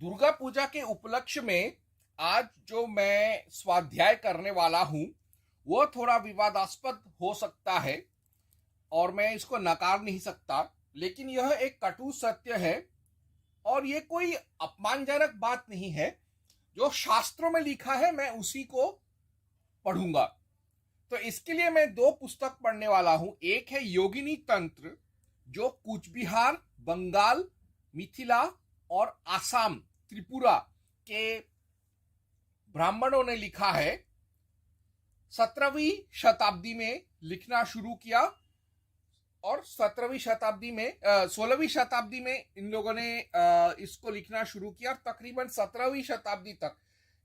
दुर्गा पूजा के उपलक्ष्य में आज जो मैं स्वाध्याय करने वाला हूं वो थोड़ा विवादास्पद हो सकता है और मैं इसको नकार नहीं सकता, लेकिन यह एक कटु सत्य है और ये कोई अपमानजनक बात नहीं है। जो शास्त्रों में लिखा है मैं उसी को पढ़ूंगा। तो इसके लिए मैं दो पुस्तक पढ़ने वाला हूं। एक है योगिनी तंत्र, जो कूच बिहार, बंगाल, मिथिला और आसाम, त्रिपुरा के ब्राह्मणों ने लिखा है। 17वीं शताब्दी में लिखना शुरू किया और 17वीं शताब्दी में 16वीं शताब्दी में इन लोगों ने इसको लिखना शुरू किया और तकरीबन 17वीं शताब्दी तक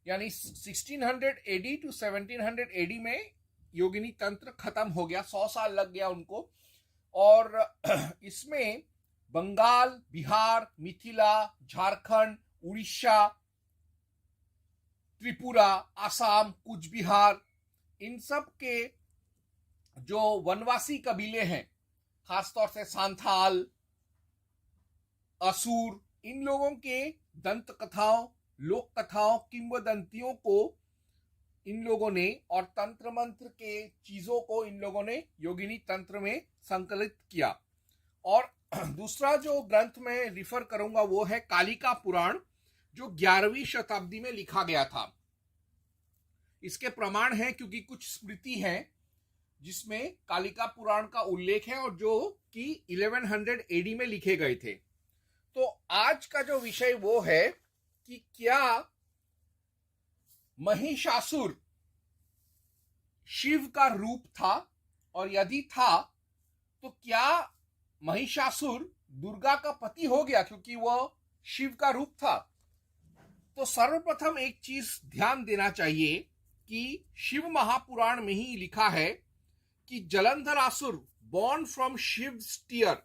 यानी 1600 एडी टू 1700 एडी में योगिनी तंत्र खत्म हो गया। 100 साल लग गया उनको। और इसमें बंगाल, बिहार, मिथिला, झारखंड, उड़ीसा, त्रिपुरा, आसाम, कूच बिहार, इन सब के जो वनवासी कबीले हैं, खासतौर से सांथाल, असुर, इन लोगों के दंत कथाओं, लोक कथाओं, किंवदंतियों को इन लोगों ने और तंत्र मंत्र के चीजों को इन लोगों ने योगिनी तंत्र में संकलित किया। और दूसरा जो ग्रंथ में रिफर करूंगा वो है कालिका पुराण, जो 11वीं शताब्दी में लिखा गया था। इसके प्रमाण है क्योंकि कुछ स्मृति हैं जिसमें कालिका पुराण का उल्लेख है और जो कि 1100 एडी में लिखे गए थे। तो आज का जो विषय वो है कि क्या महिषासुर शिव का रूप था, और यदि था तो क्या महिषासुर दुर्गा का पति हो गया क्योंकि वह शिव का रूप था। तो सर्वप्रथम एक चीज ध्यान देना चाहिए कि शिव महापुराण में ही लिखा है कि जलंधरासुर बॉर्न फ्रॉम शिव टीयर,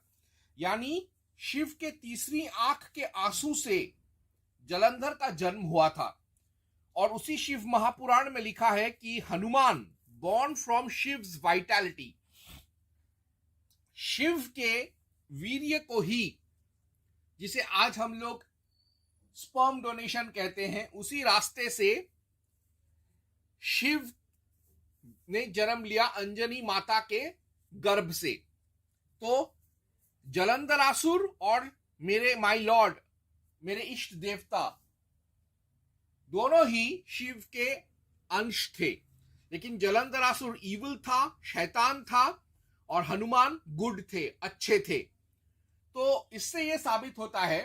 यानी शिव के तीसरी आंख के आंसू से जलंधर का जन्म हुआ था। और उसी शिव महापुराण में लिखा है कि Hanuman born from Shiv's vitality, Shiv के वीर्य को ही, जिसे आज हम लोग स्पर्म डोनेशन कहते हैं, उसी रास्ते से शिव ने जन्म लिया अंजनी माता के गर्भ से। तो जलंधरासुर और मेरे माय लॉर्ड, मेरे इष्ट देवता, दोनों ही शिव के अंश थे। लेकिन जलंधरासुर इविल था, शैतान था, और हनुमान गुड थे, अच्छे थे। तो इससे यह साबित होता है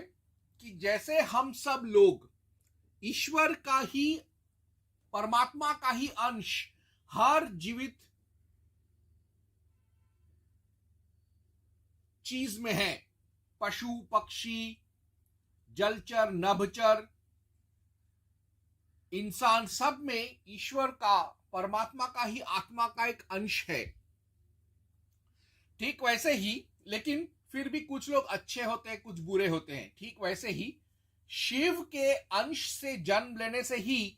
कि जैसे हम सब लोग ईश्वर का ही, परमात्मा का ही अंश हर जीवित चीज में है, पशु, पक्षी, जलचर, नभचर, इंसान, सब में ईश्वर का, परमात्मा का ही आत्मा का एक अंश है। ठीक वैसे ही, लेकिन फिर भी कुछ लोग अच्छे होते हैं, कुछ बुरे होते हैं। ठीक वैसे ही शिव के अंश से जन्म लेने से ही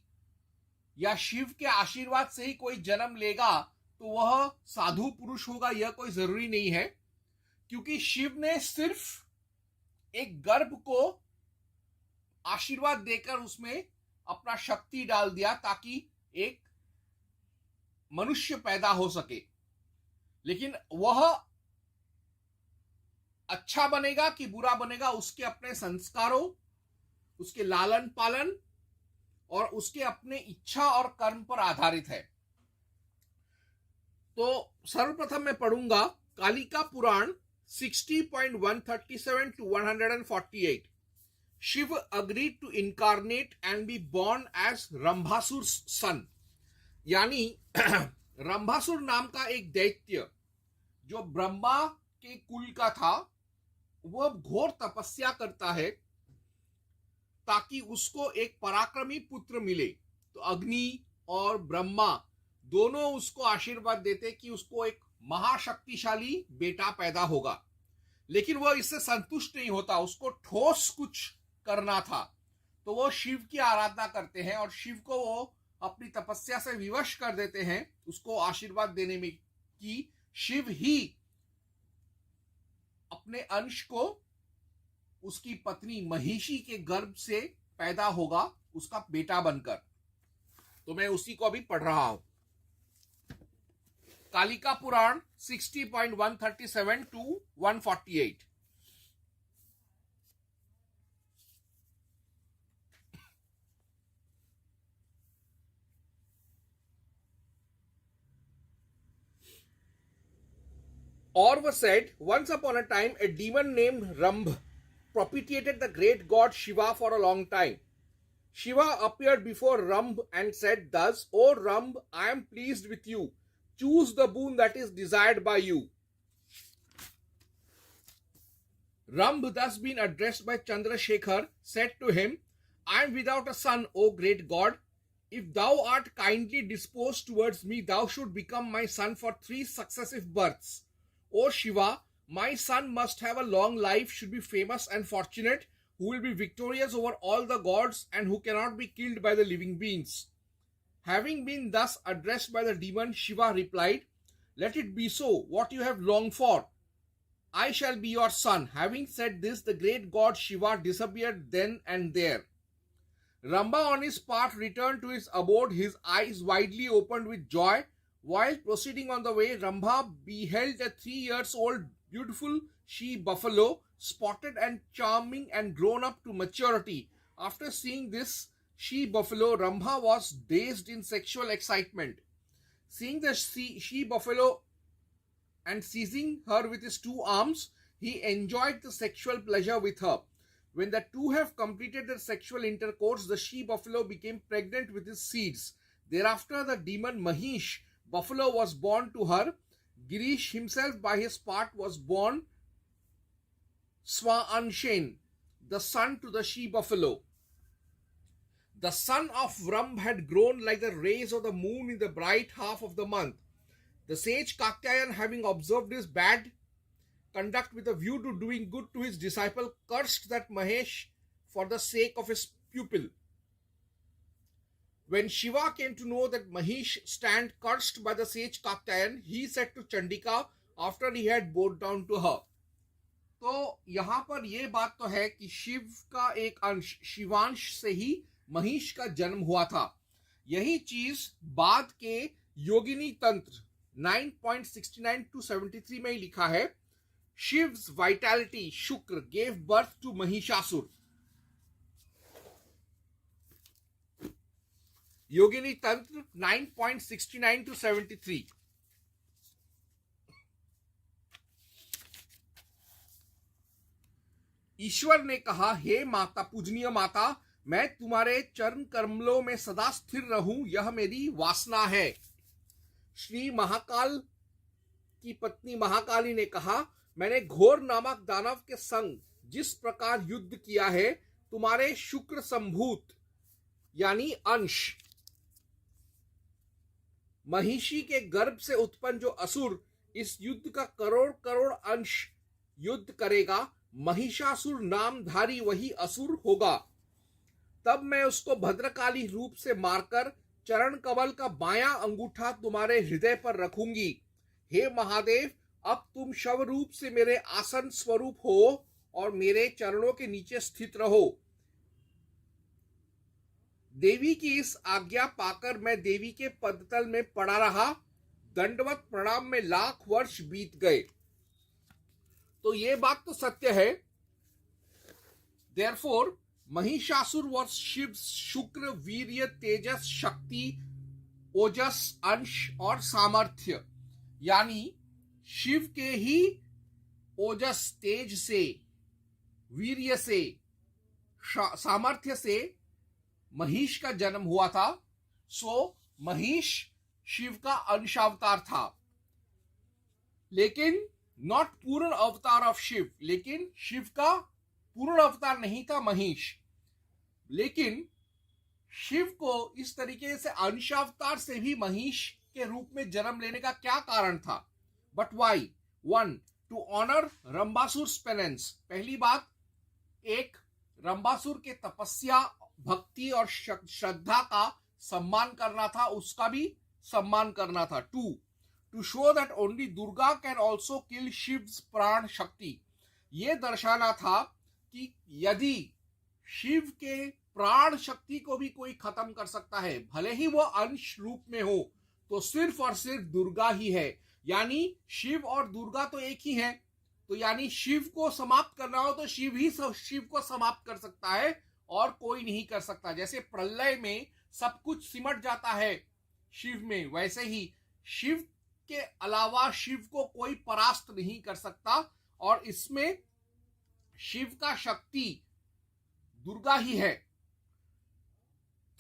या शिव के आशीर्वाद से ही कोई जन्म लेगा तो वह साधु पुरुष होगा, यह कोई जरूरी नहीं है। क्योंकि शिव ने सिर्फ एक गर्भ को आशीर्वाद देकर उसमें अपना शक्ति डाल दिया ताकि एक मनुष्य पैदा हो सके। लेकिन वह अच्छा बनेगा कि बुरा बनेगा उसके अपने संस्कारों, उसके लालन पालन और उसके अपने इच्छा और कर्म पर आधारित है। तो सर्वप्रथम मैं पढ़ूंगा कालिका पुराण 60.137 to 148। Shiv agreed to incarnate and be born as रंभासुर son, यानी रंभासुर नाम का एक दैत्य जो ब्रह्मा के कुल का था, वह घोर तपस्या करता है ताकि उसको एक पराक्रमी पुत्र मिले। तो अग्नि और ब्रह्मा दोनों उसको आशीर्वाद देते कि उसको एक महाशक्तिशाली बेटा पैदा होगा। लेकिन वह इससे संतुष्ट नहीं होता, उसको ठोस कुछ करना था। तो वो शिव की आराधना करते हैं और शिव को वो अपनी तपस्या से विवश कर देते हैं उसको आशीर्वाद देने में कि शिव ही अपने अंश को उसकी पत्नी महिषी के गर्भ से पैदा होगा उसका बेटा बनकर। तो मैं उसी को अभी पढ़ रहा हूं। कालिका पुराण 60.137 to 148। Orva said, once upon a time, a demon named Rambh propitiated the great god Shiva for a long time. Shiva appeared before Rambh and said thus, O Rambh, I am pleased with you. Choose the boon that is desired by you. Rambh, thus being addressed by Chandrasekhar, said to him, I am without a son, O great god. If thou art kindly disposed towards me, thou should become my son for 3 successive births. O Shiva, my son must have a long life, should be famous and fortunate, who will be victorious over all the gods and who cannot be killed by the living beings. Having been thus addressed by the demon, Shiva replied, Let it be so, what you have longed for. I shall be your son. Having said this, the great god Shiva disappeared then and there. Rambha on his part returned to his abode, his eyes widely opened with joy. While proceeding on the way, Rambha beheld a 3-year-old beautiful she-buffalo, spotted and charming and grown up to maturity. After seeing this she-buffalo, Rambha was dazed in sexual excitement. Seeing the she-buffalo and seizing her with his 2 arms, he enjoyed the sexual pleasure with her. When the two have completed their sexual intercourse, the she-buffalo became pregnant with his seeds. Thereafter, the demon Mahish buffalo was born to her. Girish himself by his part was born Swaanshen, the son to the she-buffalo. The son of Rambh had grown like the rays of the moon in the bright half of the month. The sage Kakyayan, having observed his bad conduct with a view to doing good to his disciple, cursed that Mahesh for the sake of his pupil. When Shiva came to know that Mahish stand cursed by the sage Kakyayan, he said to Chandika after he had bowed down to her. तो यहाँ पर ये बात तो है कि शिव का एक अंश शिवांश से ही महिष का जन्म हुआ था। यही चीज बाद के योगिनी तंत्र 9.69 to 73 में ही लिखा है। Shiv's vitality, Shukra, gave birth to Mahishasur. Yogini Tantra 9.69 to 73. ईश्वर ने कहा, हे माता, पूजनीय माता, मैं तुम्हारे चरण कमलों में सदा स्थिर रहूं, यह मेरी वासना है। श्री महाकाल की पत्नी महाकाली ने कहा, मैंने घोर नामक दानव के संग जिस प्रकार युद्ध किया है, तुम्हारे शुक्र संभूत यानी अंश महिषी के गर्भ से उत्पन्न जो असुर इस युद्ध का करोड़ करोड़ अंश युद्ध करेगा, महिषासुर नामधारी वही असुर होगा। तब मैं उसको भद्रकाली रूप से मारकर चरण कमल का बायां अंगूठा तुम्हारे हृदय पर रखूंगी। हे महादेव, अब तुम शव रूप से मेरे आसन स्वरूप हो और मेरे चरणों के नीचे स्थित रहो। देवी की इस आज्ञा पाकर मैं देवी के पदतल में पड़ा रहा। दंडवत प्रणाम में लाख वर्ष बीत गए। तो ये बात तो सत्य है। Therefore, महिषासुर was शिव शुक्र वीर्य तेजस शक्ति ओजस अंश और सामर्थ्य, यानी शिव के ही ओजस तेज से, वीर्य से, सामर्थ्य से महिष का जन्म हुआ था। सो महिष शिव का अंशावतार था, लेकिन नॉट पूर्ण अवतार ऑफ शिव। लेकिन शिव का पूर्ण अवतार नहीं था महिष। लेकिन शिव को इस तरीके से अंशावतार से भी महिष के रूप में जन्म लेने का क्या कारण था? But why? 1. To honour Rambhasur penance. पहली बात, एक रंबासुर के तपस्या, भक्ति और श्रद्धा का सम्मान करना था, उसका भी सम्मान करना था। 2. To show that only Durga can also kill Shiv's pran shakti. ये दर्शाना था कि यदि शिव के प्राण शक्ति को भी कोई खत्म कर सकता है, भले ही वो अंश रूप में हो, तो सिर्फ और सिर्फ दुर्गा ही है। यानी शिव और दुर्गा तो एक ही है, तो यानी शिव को समाप्त करना हो तो शिव ही शिव को समाप्त कर सकता है और कोई नहीं कर सकता। जैसे प्रलय में सब कुछ सिमट जाता है शिव में, वैसे ही शिव के अलावा शिव को कोई परास्त नहीं कर सकता। और इसमें शिव का शक्ति दुर्गा ही है।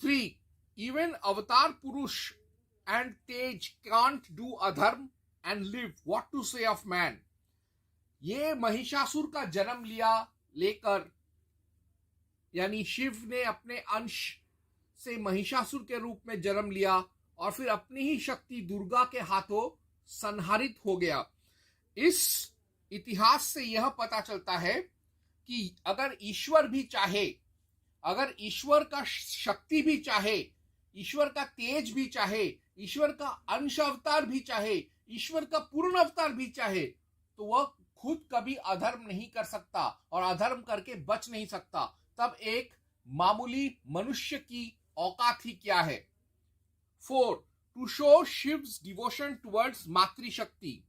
3. Even अवतार पुरुष and तेज can't do अधर्म and live. What to say of man? ये महिषासुर का जन्म लेकर, यानी शिव ने अपने अंश से महिषासुर के रूप में जन्म लिया और फिर अपनी ही शक्ति दुर्गा के हाथों संहारित हो गया। इस इतिहास से यह पता चलता है कि अगर ईश्वर भी चाहे, अगर ईश्वर का शक्ति भी चाहे, ईश्वर का तेज भी चाहे, ईश्वर का अंश अवतार भी चाहे, ईश्वर का पूर्ण अवतार भी चाहे, तो वह खुद कभी अधर्म नहीं कर सकता और अधर्म करके बच नहीं सकता। तब एक मामूली मनुष्य की औकात ही क्या है। 4. टू शो शिव्स डिवोशन टुवर्ड्स मातृशक्ति।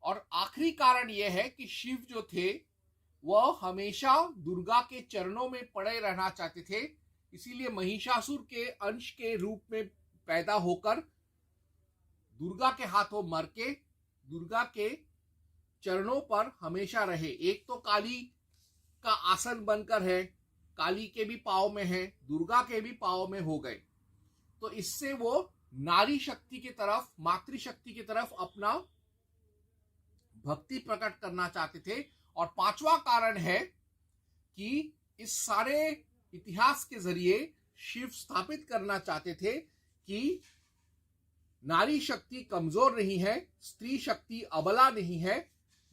और आखिरी कारण यह है कि शिव जो थे वह हमेशा दुर्गा के चरणों में पड़े रहना चाहते थे, इसीलिए महिषासुर के अंश के रूप में पैदा होकर दुर्गा के हाथों मर के दुर्गा के चरणों पर हमेशा रहे। एक तो काली का आसन बनकर है, काली के भी पाँव में है, दुर्गा के भी पाँव में हो गए, तो इससे वो नारी शक्ति की तरफ, मातृशक्ति की तरफ अपना भक्ति प्रकट करना चाहते थे। और 5वां कारण है कि इस सारे इतिहास के जरिए शिव स्थापित करना चाहते थे कि नारी शक्ति कमजोर नहीं है, स्त्री शक्ति अबला नहीं है,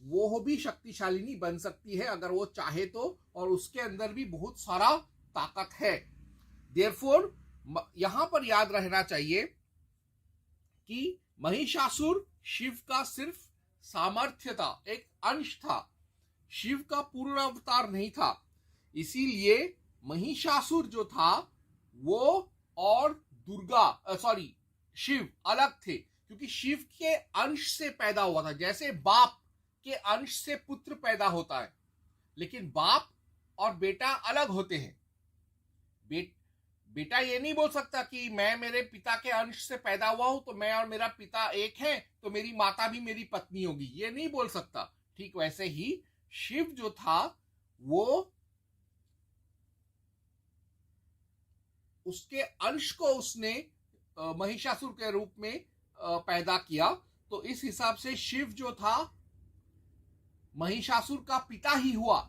वो भी शक्तिशालिनी बन सकती है अगर वो चाहे तो, और उसके अंदर भी बहुत सारा ताकत है। देयरफॉर यहां पर याद रहना चाहिए कि महिषासुर शिव का सिर्फ सामर्थ्य था, एक अंश था, शिव का पूर्ण अवतार नहीं था। इसीलिए महिषासुर जो था वो और शिव अलग थे, क्योंकि शिव के अंश से पैदा हुआ था। जैसे बाप के अंश से पुत्र पैदा होता है, लेकिन बाप और बेटा अलग होते हैं। बेटा ये नहीं बोल सकता कि मैं मेरे पिता के अंश से पैदा हुआ हूं तो मैं और मेरा पिता एक है तो मेरी माता भी मेरी पत्नी होगी, ये नहीं बोल सकता। ठीक वैसे ही शिव जो था वो उसके अंश को उसने महिषासुर के रूप में पैदा किया, तो इस हिसाब से शिव जो था महिषासुर का पिता ही हुआ।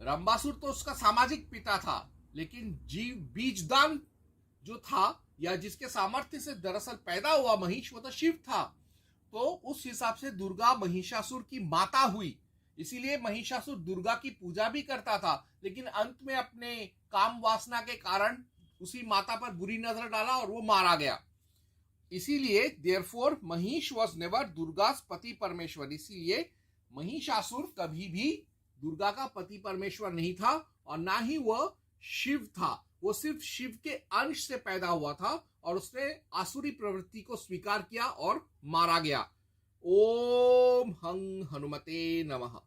रंबासुर तो उसका सामाजिक पिता था, लेकिन बीजदान जो था या जिसके सामर्थ्य से दरअसल पैदा हुआ महिष, वो तो शिव था। तो उस हिसाब से दुर्गा महिषासुर की माता हुई। इसीलिए महिषासुर दुर्गा की पूजा भी करता था, लेकिन अंत में अपने काम वासना के कारण उसी माता पर बुरी नजर डाला और वो मारा गया। इसीलिए देयरफॉर महिष वॉज नेवर दुर्गास पति परमेश्वर। इसीलिए महिषासुर कभी भी दुर्गा का पति परमेश्वर नहीं था और ना ही वह शिव था। वो सिर्फ शिव के अंश से पैदा हुआ था और उसने आसुरी प्रवृत्ति को स्वीकार किया और मारा गया। ओम हं हनुमते नमः।